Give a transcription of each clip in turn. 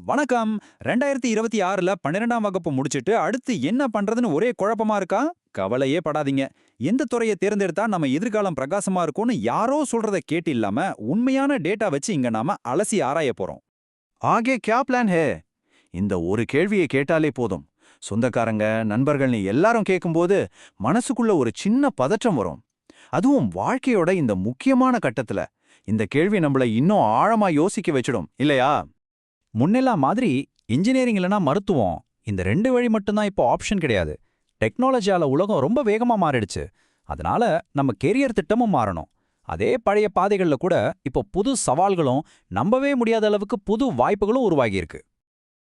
வணக்கம். 2026ல 12ஆம் வகுப்பு முடிச்சிட்டு அடுத்து என்ன பண்றதுன்னு ஒரே குழப்பமா இருக்கா? கவலையே படாதீங்க. எந்த துறையை தேர்ந்தெடுத்தா நம்ம எதிர்காலம் பிரகாசமா இருக்கும்னு யாரோ சொல்றத கேட்டு இல்லாம உண்மையான டேட்டா வச்சு இங்க நாம அலசி ஆராய போறோம். ஆகே கியா பிளான் ஹே? இந்த ஒரு கேள்வியை கேட்டாலே போதும். சொந்தக்காரங்க, நண்பர்கள்னு எல்லாரும் கேட்கும்போது மனசுக்குள்ள ஒரு சின்ன பதற்றம் வரும். அதுவும் வாழ்க்கையோட இந்த முக்கியமான கட்டத்துல இந்த கேள்வி நம்மள இன்னும் ஆழமா யோசிக்க வச்சிடும், இல்லையா? முன்னெல்லாம் மாதிரி இன்ஜினியரிங் இல்லனா மருத்துவம், இந்த 2 வழி மட்டும்தான் இப்போ ஆப்ஷன் கிடையாது. டெக்னாலஜியால உலகம் ரொம்ப வேகமா மாறிடுச்சு. அதனால நம்ம கெரியர் திட்டமும் மாறணும். அதே பழைய பாதைகள்ல கூட இப்போ புது சவால்களும் நம்பவே முடியாத அளவுக்கு புது வாய்ப்புகளும் உருவாகியிருக்கு.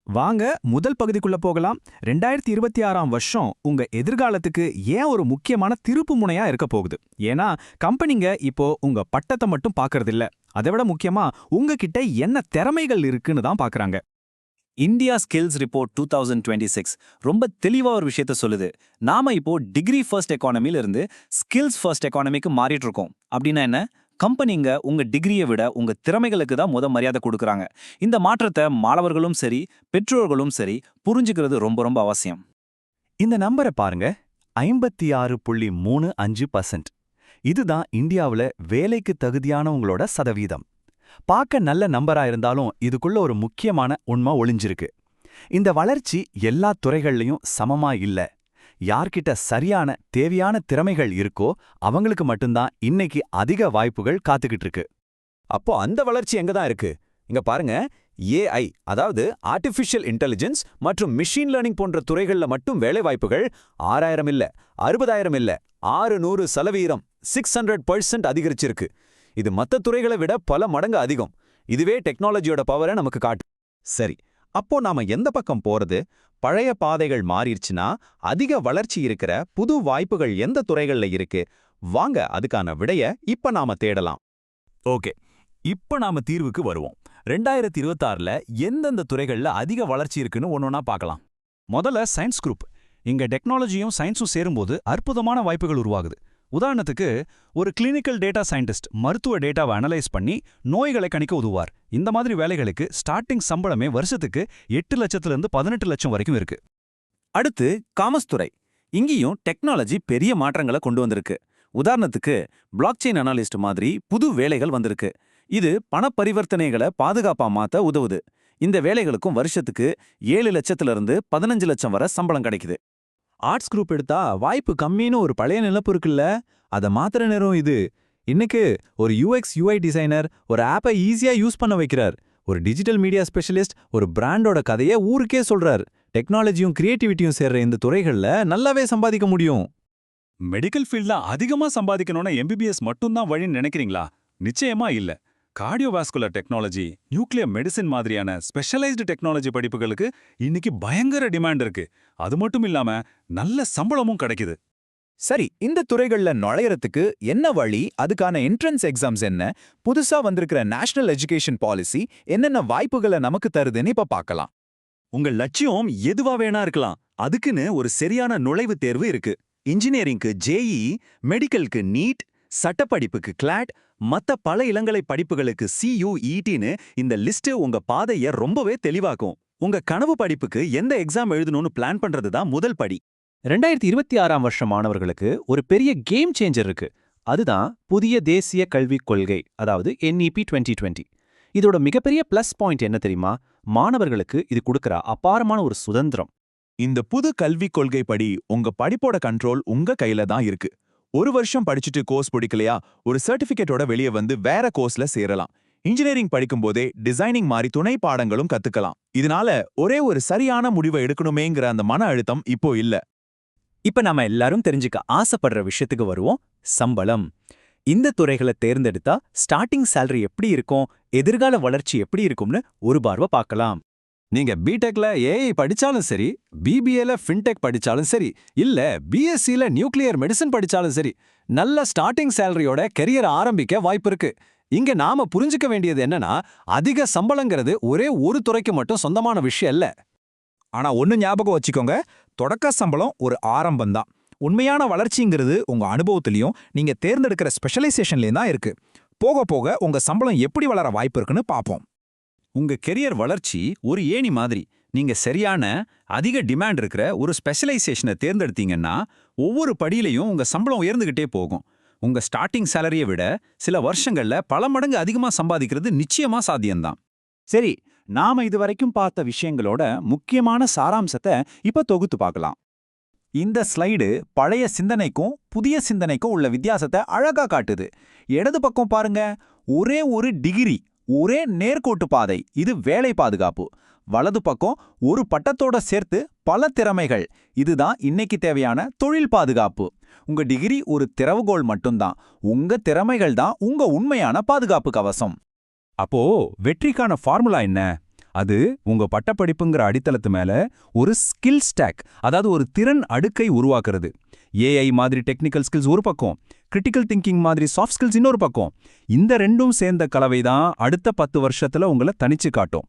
வாங்க முதல் பகுதிக்குள்ள போகலாம். 2026ஆம் வருஷம் உங்க எதிர்காலத்துக்கு ஏன் ஒரு முக்கியமான திருப்பு முனையா இருக்க போகுது? ஏன்னா கம்பெனிங்க இப்போ உங்க பட்டத்தை மட்டும் பார்க்கறதில்ல, அதை விட முக்கியமா உங்ககிட்ட என்ன திறமைகள் இருக்குன்னு தான் பார்க்கறாங்க. இந்தியா ஸ்கில்ஸ் ரிப்போர்ட் 2026 ரொம்ப தெளிவா ஒரு விஷயத்த சொல்லுது. நாம இப்போ டிகிரி ஃபர்ஸ்ட் எக்கானமில இருந்து ஸ்கில்ஸ் ஃபர்ஸ்ட் எக்கானமிக்கு மாறிட்டு இருக்கோம். அப்படின்னா என்ன? கம்பெனிங்க உங்க டிகிரியை விட உங்க திறமைகளுக்கு தான் மரியாதை கொடுக்கறாங்க. இந்த மாற்றத்தை மாணவர்களும் சரி, பெற்றோர்களும் சரி புரிஞ்சுக்கிறது ரொம்ப ரொம்ப அவசியம். இந்த நம்பரை பாருங்க, 56.35%. இதுதான் இந்தியாவுல வேலைக்கு தகுதியானவங்களோட சதவீதம். பார்க்க நல்ல நம்பரா இருந்தாலும் இதுக்குள்ள ஒரு முக்கியமான உண்மை ஒளிஞ்சிருக்கு. இந்த வளர்ச்சி எல்லா துறைகள்லயும் சமமா இல்ல. யார்கிட்ட சரியான தேவையான திறமைகள் இருக்கோ அவங்களுக்கு மட்டும்தான் இன்னைக்கு அதிக வாய்ப்புகள் காத்துக்கிட்டு இருக்கு. அப்போ அந்த வளர்ச்சி எங்க தான் இருக்கு? இங்க பாருங்க, ஏஐ அதாவது ஆர்டிஃபிஷியல் இன்டெலிஜென்ஸ் மற்றும் மிஷின் லேர்னிங் போன்ற துறைகள்ல மட்டும் வேலைவாய்ப்புகள் 6000 இல்ல, 60000 இல்ல, 600% 600% அதிகரிச்சிருக்கு. இது மத்த துறைகளை விட பல மடங்கு அதிகம். இதுவே டெக்னாலஜியோட பவரை நமக்கு காட்டு. சரி, அப்போ நாம எந்த பக்கம் போறது? பழைய பாதைகள் மாறிடுச்சுன்னா அதிக வளர்ச்சி இருக்கிற புது வாய்ப்புகள் எந்த துறைகள்ல இருக்கு? வாங்க அதுக்கான விடைய இப்ப நாம தேடலாம். ஓகே, இப்ப நாம தீர்வுக்கு வருவோம். 2026ல எந்தெந்த துறைகள்ல அதிக வளர்ச்சி இருக்குன்னு ஒன்னொன்னா பார்க்கலாம். முதல்ல சயின்ஸ் குரூப். இங்க டெக்னாலஜியும் சயின்ஸும் சேரும்போது அற்புதமான வாய்ப்புகள் உருவாகுது. உதாரணத்துக்கு, ஒரு கிளினிக்கல் டேட்டா சயின்டிஸ்ட் மருத்துவ டேட்டாவை அனலைஸ் பண்ணி நோய்களை கணிக்க உதவுவார். இந்த மாதிரி வேலைகளுக்கு ஸ்டார்டிங் சம்பளமே வருஷத்துக்கு 8 லட்சத்திலிருந்து 18 லட்சம் வரைக்கும் இருக்கு. அடுத்து காமர்ஸ் துறை. இங்கேயும் டெக்னாலஜி பெரிய மாற்றங்களை கொண்டு வந்திருக்கு. உதாரணத்துக்கு, பிளாக் செயின் அனாலிஸ்ட் மாதிரி புது வேலைகள் வந்திருக்கு. இது பண பரிவர்த்தனைகளை பாதுகாப்பா மாத்த உதவுது. இந்த வேலைகளுக்கும் வருஷத்துக்கு 7 லட்சத்திலிருந்து 15 லட்சம் வரை சம்பளம் கிடைக்குது. ஆர்ட்ஸ் குரூப் எடுத்தா வாய்ப்பு கம்மின்னு ஒரு பழைய நிலப்பு இருக்குல்ல, அதை மாத்திர நேரம் இது. இன்னைக்கு ஒரு யூஎக்ஸ் யூஐ டிசைனர் ஒரு ஆப்பை ஈஸியா யூஸ் பண்ண வைக்கிறார். ஒரு டிஜிட்டல் மீடியா ஸ்பெஷலிஸ்ட் ஒரு பிராண்டோட கதையை ஊருக்கே சொல்றார். டெக்னாலஜியும் கிரியேட்டிவிட்டியும் சேர்ற இந்த துறைகள்ல நல்லாவே சம்பாதிக்க முடியும். மெடிக்கல் ஃபீல்ட்ல அதிகமா சம்பாதிக்கணும்னா எம்பிபிஎஸ் மட்டும்தான் வழின்னு நினைக்கிறீங்களா? நிச்சயமா இல்ல. கார்டியோவாஸ்குலர் டெக்னாலஜி, நியூக்ளியர் மெடிசின் மாதிரியான ஸ்பெஷலைஸ்டு டெக்னாலஜி படிப்புகளுக்கு இன்னைக்கு பயங்கர டிமாண்ட் இருக்கு. அது மட்டும் இல்லாம நல்ல சம்பளமும் கிடைக்குது. சரி, இந்த துறைகள்ல நுழையறதுக்கு என்ன வழி? அதுக்கான என்ட்ரன்ஸ் எக்ஸாம்ஸ் என்ன? புதுசா வந்திருக்கிற நேஷனல் எஜுகேஷன் பாலிசி என்னென்ன வாய்ப்புகளை நமக்கு தருதுன்னு இப்ப பார்க்கலாம். உங்க லட்சியம் எதுவா வேணா இருக்கலாம். அதுக்குன்னு ஒரு சரியான நுழைவுத் தேர்வு இருக்கு. இன்ஜினியரிங்க்கு ஜேஇ, மெடிக்கலுக்கு நீட், சட்டப்படிப்புக்கு கிளாட், மத்த பல இளங்கலை படிப்புகளுக்கு CUETன்னு இந்த லிஸ்ட் உங்க பாதைய ரொம்பவே தெளிவாக்கும். உங்க கனவு படிப்புக்கு எந்த எக்ஸாம் எழுதணும்னு பிளான் பண்றது தான் முதல் படி. 2026ஆம் வருஷம் மாணவர்களுக்கு ஒரு பெரிய கேம் சேஞ்சர் இருக்கு. அதுதான் புதிய தேசிய கல்விக் கொள்கை, அதாவது NEP 2020. இதோட மிகப்பெரிய பிளஸ் பாயிண்ட் என்ன தெரியுமா? மாணவர்களுக்கு இது கொடுக்கற அபாரமான ஒரு சுதந்திரம். இந்த புது கல்விக் கொள்கை படி உங்க படிப்போட கண்ட்ரோல் உங்க கையில தான் இருக்கு. ஒரு வருஷம் படிச்சுட்டு கோர்ஸ் பிடிக்கலையா, ஒரு சர்டிபிகேட்டோட வெளியே வந்து வேற கோர்ஸ்ல சேரலாம். இன்ஜினியரிங் படிக்கும்போதே டிசைனிங் மாதிரி துணை பாடங்களும் கத்துக்கலாம். இதனால ஒரே ஒரு சரியான முடிவை எடுக்கணுமேங்கிற அந்த மன அழுத்தம் இப்போ இல்ல. இப்ப நாம எல்லாரும் தெரிஞ்சுக்க ஆசைப்படுற விஷயத்துக்கு வருவோம், சம்பளம். இந்த துறைகளை தேர்ந்தெடுத்தா ஸ்டார்டிங் சேலரி எப்படி இருக்கும், எதிர்கால வளர்ச்சி எப்படி இருக்கும்னு ஒரு பார்வை பார்க்கலாம். நீங்க பிடெக்ல ஏஐ படிச்சாலும் சரி, பிபிஏல ஃபின்டெக் படிச்சாலும் சரி, இல்ல பிஎஸ்சில நியூக்ளியர் மெடிசன் படிச்சாலும் சரி, நல்ல ஸ்டார்டிங் சேலரியோட கெரியர் ஆரம்பிக்க வாய்ப்பு இருக்கு. இங்க நாம புரிஞ்சுக்க வேண்டியது என்னன்னா, அதிக சம்பளங்கிறது ஒரே ஒரு துறைக்கு மட்டும் சொந்தமான விஷயம் இல்ல. ஆனா ஒன்னு ஞாபகம் வச்சுக்கோங்க, தொடக்க சம்பளம் ஒரு ஆரம்பம்தான். உண்மையான வளர்ச்சிங்கிறது உங்க அனுபவத்திலையும் நீங்க தேர்ந்தெடுக்கிற ஸ்பெஷலைசேஷன்லயும் தான் இருக்கு. போக போக உங்க சம்பளம் எப்படி வளர வாய்ப்பு இருக்குன்னு பார்ப்போம். உங்க கெரியர் வளர்ச்சி ஒரு ஏணி மாதிரி. நீங்க சரியான, அதிக டிமாண்ட் இருக்கிற ஒரு ஸ்பெஷலைசேஷனை தேர்ந்தெடுத்தீங்கன்னா ஒவ்வொரு படியிலையும் உங்க சம்பளம் உயர்ந்துகிட்டே போகும். உங்க ஸ்டார்டிங் சேலரியை விட சில வருஷங்கள்ல பல மடங்கு அதிகமா சம்பாதிக்கிறது நிச்சயமா சாத்தியம்தான். சரி, நாம இதுவரைக்கும் பார்த்த விஷயங்களோட முக்கியமான சாராம்சத்தை இப்ப தொகுத்து பார்க்கலாம். இந்த ஸ்லைடு பழைய சிந்தனைக்கும் புதிய சிந்தனைக்கும் உள்ள வித்தியாசத்தை அழகா காட்டுது. இடது பக்கம் பாருங்க, ஒரே ஒரு டிகிரி, ஒரே நேர்கோட்டு பாதை, இது வேலை பாதுகாப்பு. வலது பக்கம் ஒரு பட்டத்தோட சேர்த்து பல திறமைகள், இதுதான் இன்னைக்கு தேவையான தொழில் பாதுகாப்பு. உங்க டிகிரி ஒரு திறவுகோல் மட்டும்தான், உங்க திறமைகள் தான் உங்க உண்மையான பாதுகாப்பு கவசம். அப்போ வெற்றிக்கான ஃபார்முலா என்ன? அது உங்க பட்டப்படிப்புங்கிற அடித்தளத்து மேல ஒரு ஸ்கில் ஸ்டாக், அதாவது ஒரு திறன் அடுக்கை உருவாக்குறது. ஏஐ மாதிரி டெக்னிக்கல் ஸ்கில்ஸ் ஒரு பக்கம், கிரிட்டிக்கல் திங்கிங் மாதிரி சாஃப்ட் ஸ்கில்ஸ் இன்னொரு பக்கம். இந்த ரெண்டும் சேர்ந்த கலவை தான் அடுத்த 10 வருஷத்துல உங்களை தனிச்சு காட்டும்.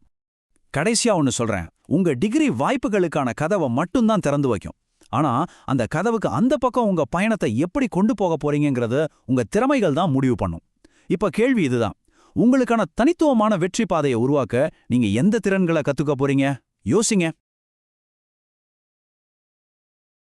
கடைசியா ஒன்னு சொல்றேன், உங்க டிகிரி வாய்ப்புகளுக்கான கதவை மட்டும்தான் திறந்து வைக்கும். ஆனா அந்த கதவுக்கு அந்த பக்கம் உங்க பயணத்தை எப்படி கொண்டு போக போறீங்கிறது உங்க திறமைகள் தான் முடிவு பண்ணும். இப்ப கேள்வி இதுதான், உங்களுக்கான தனித்துவமான வெற்றி பாதையை உருவாக்க நீங்க எந்த திறன்களை கத்துக்க போறீங்க? யோசிங்க.